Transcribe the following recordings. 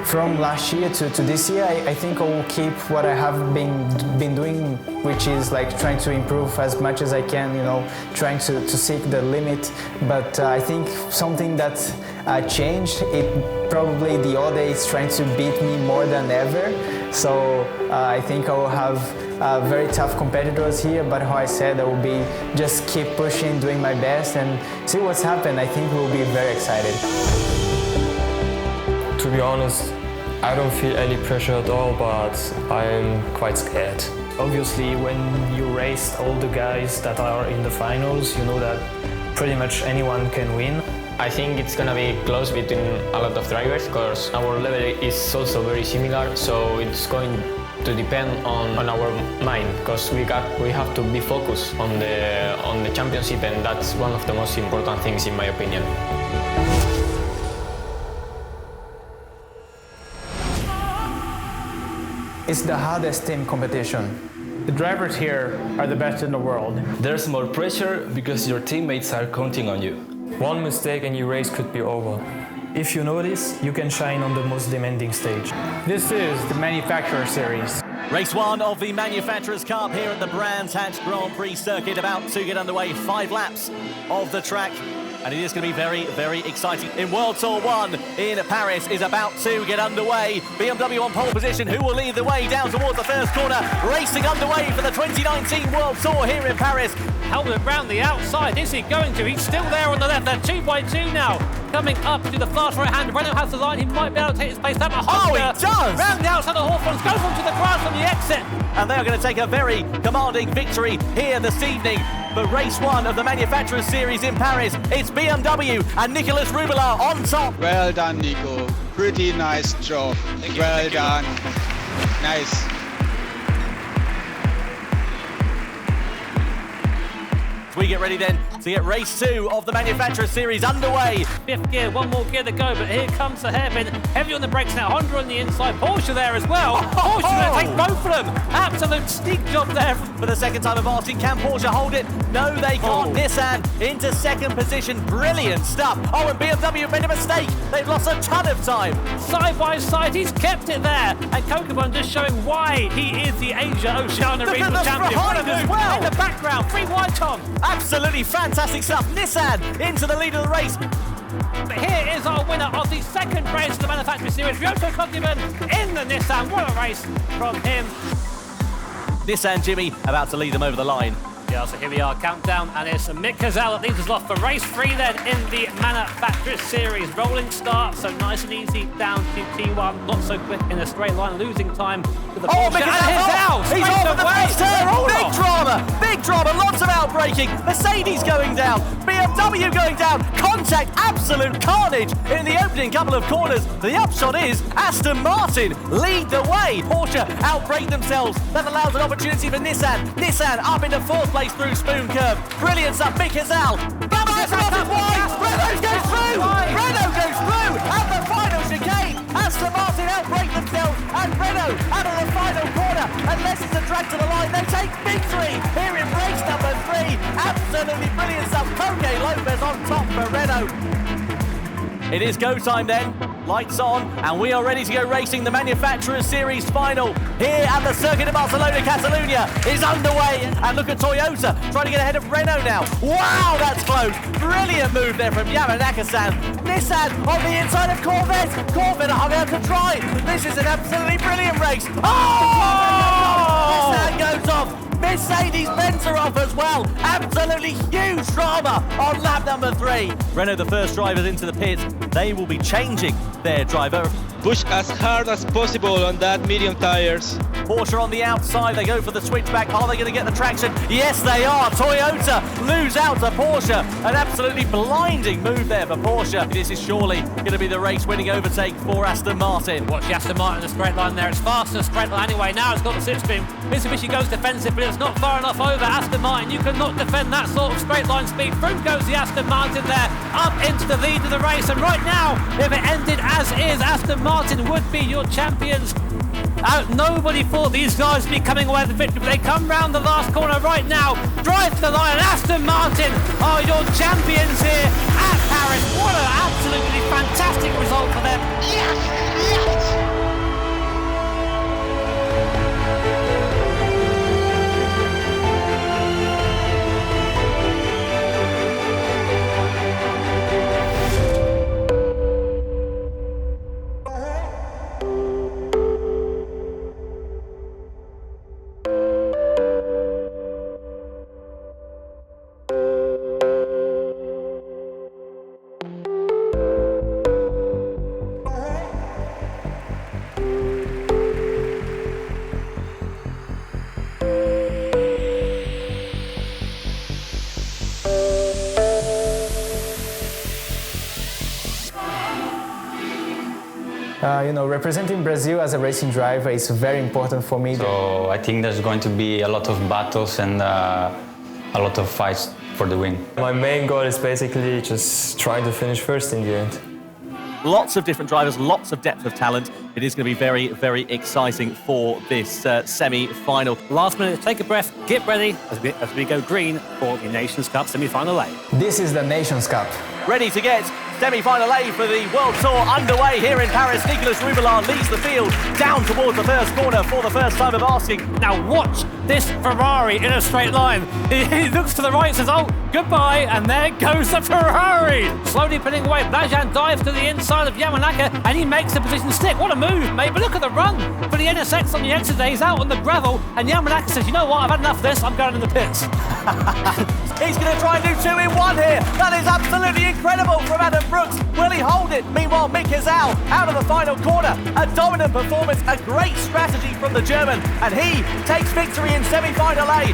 from last year to this year, I think I will keep what I have been doing, which is like trying to improve as much as I can, trying to seek the limit. But I think something that changed, it probably the other is trying to beat me more than ever. So I think I will have very tough competitors here, but how I said, I will be just keep pushing, doing my best and see what's happened. I think we'll be very excited. To be honest, I don't feel any pressure at all, but I'm quite scared. Obviously, when you race all the guys that are in the finals, you know that pretty much anyone can win. I think it's gonna be close between a lot of drivers because our level is also very similar, so it's going to depend on our mind because we have to be focused on the championship, and that's one of the most important things in my opinion. It's the hardest team competition. The drivers here are the best in the world. There's more pressure because your teammates are counting on you. One mistake and your race could be over. If you know this, you can shine on the most demanding stage. This is the Manufacturer Series. Race 1 of the Manufacturers' Cup here at the Brands Hatch Grand Prix circuit, about to get underway. 5 laps of the track. And it is going to be very, very exciting. In World Tour 1 in Paris is about to get underway. BMW on pole position. Who will lead the way down towards the first corner? Racing underway for the 2019 World Tour here in Paris. Helmut round the outside. Is he going to? He's still there on the left. They're 2 by 2 now. Coming up to the fast right hand. Renault has the line. He might be able to take his place down. Oh, he does! Round the outside of Hawthorns. Goes onto the grass from the exit. And they are going to take a very commanding victory here this evening. For race 1 of the Manufacturers Series in Paris, it's BMW and Nicolas Rubbelaar on top. Well done, Nico. Pretty nice job. Well done. Nice. We get ready then to get race 2 of the Manufacturers Series underway. 5th gear, 1 more gear to go, but here comes the hairpin. Heavy on the brakes now, Honda on the inside, Porsche there as well. Porsche going to take both of them. Absolute sneak job there. For the second time of asking, can Porsche hold it? No, they can't. Nissan into second position. Brilliant stuff. Oh, and BMW made a mistake. They've lost a ton of time. Side by side, he's kept it there. And Kokobun just showing why he is the Asia Oceania regional champion. Behind as well. In the background, 3 wide, Tom. Absolutely fantastic stuff. Nissan into the lead of the race. But here is our winner of the second race of the Manufacturing Series, Ryoko Kokobun in the Nissan. What a race from him. Nissan Jimmy about to lead them over the line. Yeah, so here we are, countdown, and it's Mick Gazelle that leads us off for race 3 then in the Manufacturers Series. Rolling start, so nice and easy down to T1, not so quick in a straight line, losing time to the Porsche. Mick Gazelle! He's off at the first turn! Big drama, lots of outbraking. Mercedes going down, BMW going down, contact, absolute carnage in the opening couple of corners. The upshot is Aston Martin lead the way. Porsche outbrake themselves. That allows an opportunity for Nissan. Nissan up into 4th place through Spoon Curve. Brilliant stuff, Mick Gazelle. Aston Martin wide! Renault goes through! Renault goes through at the final chicane. Aston Martin outbrake themselves and Renault out of the final corner. Unless it's a drag to the line, they take victory here in race number 3. Absolutely brilliant stuff. Jorge Lopez on top for Renault. It is go time then. Lights on, and we are ready to go racing. The Manufacturers Series final here at the Circuit of Barcelona, Catalunya is underway. And look at Toyota trying to get ahead of Renault now. Wow, that's close. Brilliant move there from Yamanaka-san. Nissan on the inside of Corvette. Corvette are hung out to dry. This is an absolutely brilliant race. Oh! Nissan goes off. Mercedes-Benz are off as well. Absolutely huge drama on lap number 3. Renault, the first drivers into the pits. They will be changing their driver. Push as hard as possible on that medium tires. Porsche on the outside, they go for the switchback. Are they going to get the traction? Yes, they are. Toyota lose out to Porsche. An absolutely blinding move there for Porsche. This is surely going to be the race-winning overtake for Aston Martin. Watch the Aston Martin in the straight line there. It's fast in the straight line anyway. Now it's got the slipstream. Mitsubishi goes defensive, but it's not far enough over. Aston Martin, you cannot defend that sort of straight line speed. Through goes the Aston Martin there, up into the lead of the race. And right now, if it ended as is, Aston Martin would be your champions. Nobody thought these guys would be coming away with the victory, but they come round the last corner right now, drive to the line, and Aston Martin are your champions here at Paris. Paris. What an absolutely fantastic result for them. Representing Brazil as a racing driver is very important for me. So I think there's going to be a lot of battles and a lot of fights for the win. My main goal is basically just trying to finish first in the end. Lots of different drivers, lots of depth of talent. It is going to be very, very exciting for this semi-final. Last minute, take a breath, get ready as we go green for the Nations Cup semi-final A. This is the Nations Cup. Ready to get semi-final A for the World Tour underway here in Paris. Nicolas Rubbelard leads the field down towards the first corner for the first time of asking. Now watch this Ferrari in a straight line. He looks to the right, says, oh, goodbye, and there goes the Ferrari. Slowly pulling away, Blajan dives to the inside of Yamanaka, and he makes the position stick. What a move, mate, but look at the run for the NSX on the exit day. He's out on the gravel, and Yamanaka says, you know what, I've had enough of this, I'm going in the pits. He's going to try and do 2 in 1 here. That is absolutely incredible from Adam Brooks. Will he hold it? Meanwhile, Mick Hazal out of the final corner. A dominant performance, a great strategy from the German, and he takes victory in semi-final A.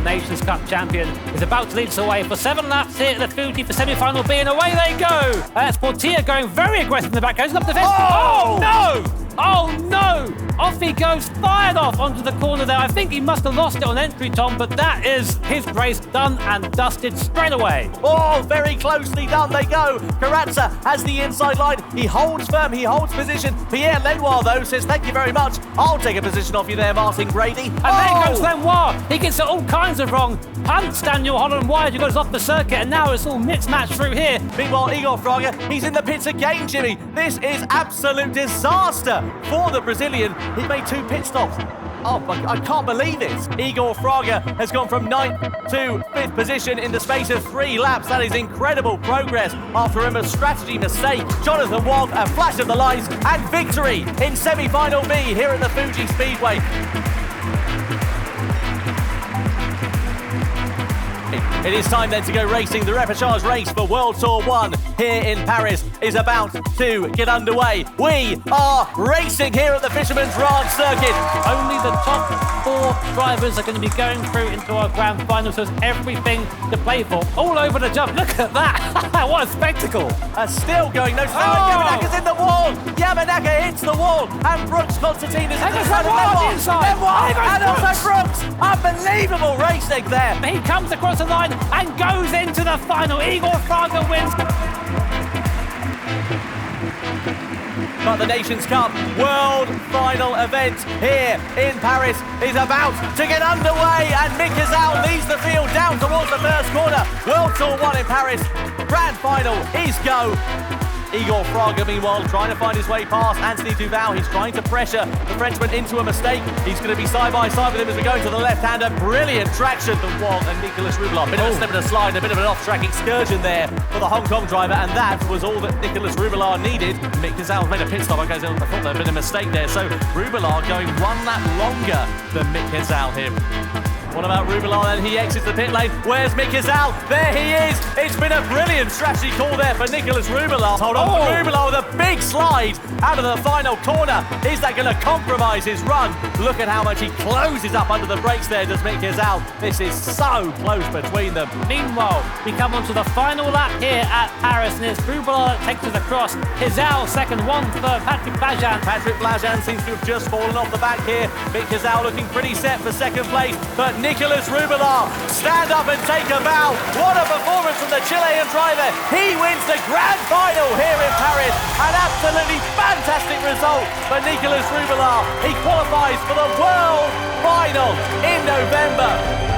Nations Cup champion is about to lead us away for 7 laps here at the Fuji for semi-final B, and away they go. That's Portilla going very aggressive in the back. Goes up the fence. Oh no! Oh no! Off he goes, fired off onto the corner there. I think he must have lost it on entry, Tom, but that is his race done and dusted straight away. Oh, very closely done they go. Carrazza has the inside line. He holds firm, he holds position. Pierre Lenoir, though, says, thank you very much. I'll take a position off you there, Martin Grady. And there goes Lenoir. He gets it all kinds of wrong. Punts Daniel Holland wide, who goes off the circuit, and now it's all mixed match through here. Meanwhile, Igor Fraga, he's in the pits again, Jimmy. This is absolute disaster for the Brazilian. He made 2 pit stops. Oh, I can't believe it. Igor Fraga has gone from 9th to 5th position in the space of 3 laps. That is incredible progress after a strategy mistake. Jonathan Wong, a flash of the lights, and victory in semi-final B here at the Fuji Speedway. It is time then to go racing. The repechage race for World Tour 1 here in Paris is about to get underway. We are racing here at the Fisherman's Ranch circuit. Only the top 4 drivers are going to be going through into our grand final, so there's everything to play for. All over the jump. Look at that. What a spectacle. Still going. No, Yamanaka's in the wall. Yamanaka hits the wall. And Brooks Constantine is in the front of Lenoir. And also Brooks. Unbelievable racing there. He comes across the line and goes into the final. Igor Fraga wins. But the Nations Cup World Final event here in Paris is about to get underway, and Mick Hazal leads the field down towards the first corner. World Tour 1 in Paris. Grand Final is go. Igor Fraga, meanwhile, trying to find his way past Anthony Duval. He's trying to pressure the Frenchman into a mistake. He's going to be side by side with him as we go to the left-hander. Brilliant traction from Wong and Nicolas Rubbelard. Bit of a slip and a slide, a bit of an off-track excursion there for the Hong Kong driver, and that was all that Nicolas Rubbelard needed. Mick Hazal made a pit stop and goes on the front. There's been a mistake there, so Rubbelard going 1 lap longer than Mick Hazal here. What about Rubbelard? And he exits the pit lane. Where's Mick Hazal? There he is. It's been a brilliant strategy call there for Nicolas Rubbelard. Hold on, Rubbelard with a big slide out of the final corner. Is that going to compromise his run? Look at how much he closes up under the brakes there, does Mick Hazal. This is so close between them. Meanwhile, we come on to the final lap here at Paris, and it's Rubbelard that takes us across. Hazal second, 1 third, Patrick Blajan. Patrick Blajan seems to have just fallen off the back here. Mick Hazal looking pretty set for second place, but Nicolas Rubbelard, stand up and take a bow. What a performance from the Chilean driver. He wins the grand final here in Paris. An absolutely fantastic result for Nicolas Rubbelard. He qualifies for the World Final in November.